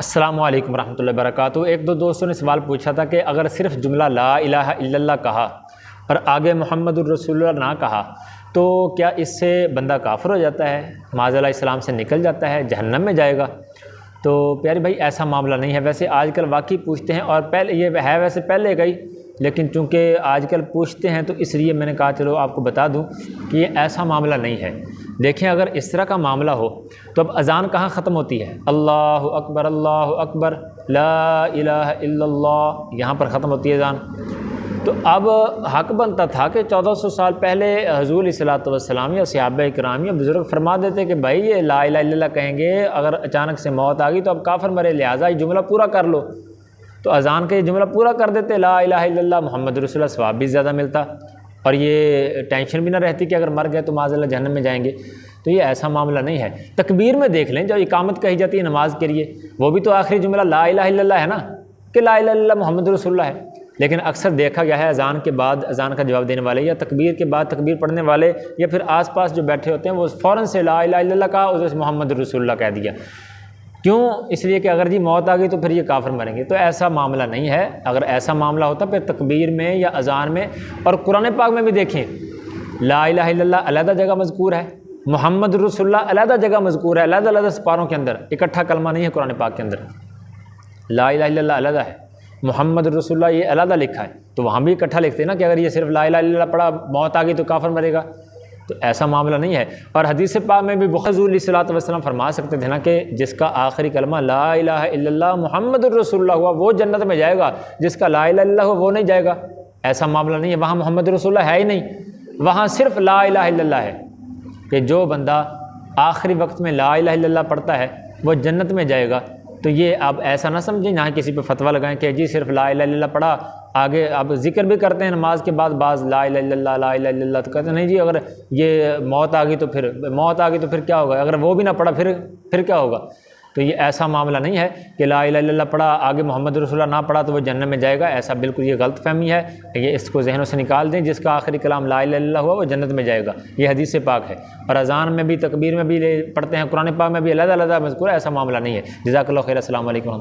अस्सलामु अलैकुम रहमतुल्लाहि व बरकातुहू। एक दो दोस्तों ने सवाल पूछा था कि अगर सिर्फ जुमला ला इलाहा इल्लल्लाह कहा और आगे मुहम्मदुर रसूलुल्लाह ना कहा तो क्या इससे बंदा काफ़िर हो जाता है, माज़अल्लाह इस्लाम से निकल जाता है, जहन्नम में जाएगा? तो प्यारे भाई ऐसा मामला नहीं है। वैसे आजकल वाकई पूछते हैं और पहले ये है वैसे पहले गई, लेकिन चूँकि आजकल पूछते हैं तो इसलिए मैंने कहा चलो आपको बता दूं कि ये ऐसा मामला नहीं है। देखें अगर इस तरह का मामला हो तो अब अज़ान कहाँ ख़त्म होती है? अल्लाहु अकबर ला इलाहा इल्लल्लाह, यहाँ पर ख़त्म होती है अज़ान। तो अब हक़ बनता था कि 1400 साल पहले हुज़ूर अलैहिस्सलातु वस्सलाम या सहाबा किराम या बुज़ुर्ग फरमा देते कि भाई ये ला इलाहा इल्लल्लाह कहेंगे, अगर अचानक से मौत आ गई तो अब काफ़िर मरे, लिहाजा ये जुमला पूरा कर लो। तो अज़ान का ये जुमला पूरा कर देते, ला इलाहा इल्लल्लाह मुहम्मद रसूलुल्लाह, सवाब भी ज़्यादा मिलता और ये टेंशन भी ना रहती कि अगर मर गए तो माज़अल्लाह जहन्नम में जाएंगे। तो ये ऐसा मामला नहीं है। तकबीर में देख लें, जो इकामत कही जाती है नमाज के लिए, वो भी तो आखिरी जुमला ला इलाहा इल्लल्लाह है ना, कि ला इलाहा इल्लल्लाह मुहम्मद रसूलुल्लाह है। लेकिन अक्सर देखा गया है अज़ान के बाद अज़ान का जवाब देने वाले या तकबीर के बाद तकबीर पढ़ने वाले या फिर आसपास जो बैठे होते हैं वो फ़ौरन से ला इलाहा इल्लल्लाह कहा, उससे मोहम्मद रसूलुल्लाह कह दिया। क्यों? इसलिए कि अगर जी मौत आ गई तो फिर ये काफिर मरेंगे। तो ऐसा मामला नहीं है। अगर ऐसा मामला होता फिर तकबीर में या अज़ान में, और कुरान पाक में भी देखें ला इलाहा इल्लल्लाह अलहदा जगह मज़कूर है, मोहम्मद रसूलुल्लाह अलहदा जगह मज़कूर है, अलग-अलग सिपारों के अंदर, इकट्ठा कलमा नहीं है कुरान पाक के अंदर। ला इलाहा इल्लल्लाह अलहदा है, मोहम्मद रसूलुल्लाह ये अलहदा लिखा है, तो वहाँ भी इकट्ठा लिखते हैं ना कि अगर ये सिर्फ ला इलाहा इल्लल्लाह पढ़ा मौत आ गई तो काफिर मरेगा। तो ऐसा मामला नहीं है। और हदीस पाक में भी हुज़ूर अलैहिस्सलातु वस्सलाम फरमा सकते थे ना कि जिसका आखिरी कलमा ला इलाहा इल्लल्लाह मुहम्मदुर रसूलुल्लाह हुआ वो जन्नत में जाएगा, जिसका ला इलाहा इल्लल्लाह हुआ वो नहीं जाएगा। ऐसा मामला नहीं है। वहाँ मोहम्मद रसूलुल्लाह है ही नहीं, वहाँ सिर्फ ला इलाहा इल्लल्लाह है कि जो बंदा आखिरी वक्त में ला इलाहा इल्लल्लाह पढ़ता है वो जन्नत में जाएगा। तो ये आप ऐसा ना समझें यहाँ किसी पे फतवा लगाएं कि जी सिर्फ ला इलाहा इल्लल्लाह पढ़ा, आगे आप जिक्र भी करते हैं नमाज के बाद बाज़ ला इलाहा इल्लल्लाह ला इलाहा इल्लल्लाह, तो कहते हैं नहीं जी अगर ये मौत आ गई तो फिर क्या होगा, अगर वो भी ना पढ़ा फिर क्या होगा। तो ये ऐसा मामला नहीं है कि ला इलाहा इल्लल्लाह पढ़ा आगे मोहम्मद रसूलुल्लाह ना पढ़ा तो वो जन्नत में जाएगा। ऐसा बिल्कुल ये गलत फहमी है। ये इसको जहनों से निकाल दें। जिसका आखिरी कलाम ला इलाहा इल्लल्लाह हुआ वो जन्नत में जाएगा, ये हदीस पाक है। और अज़ान में भी तकबीर में भी पढ़ते हैं, कुरान पाक में भी अलग-अलग मज़कूर है। ऐसा मामला नहीं है। जज़ाकल्लाहु खैर। अस्सलामु अलैकुम।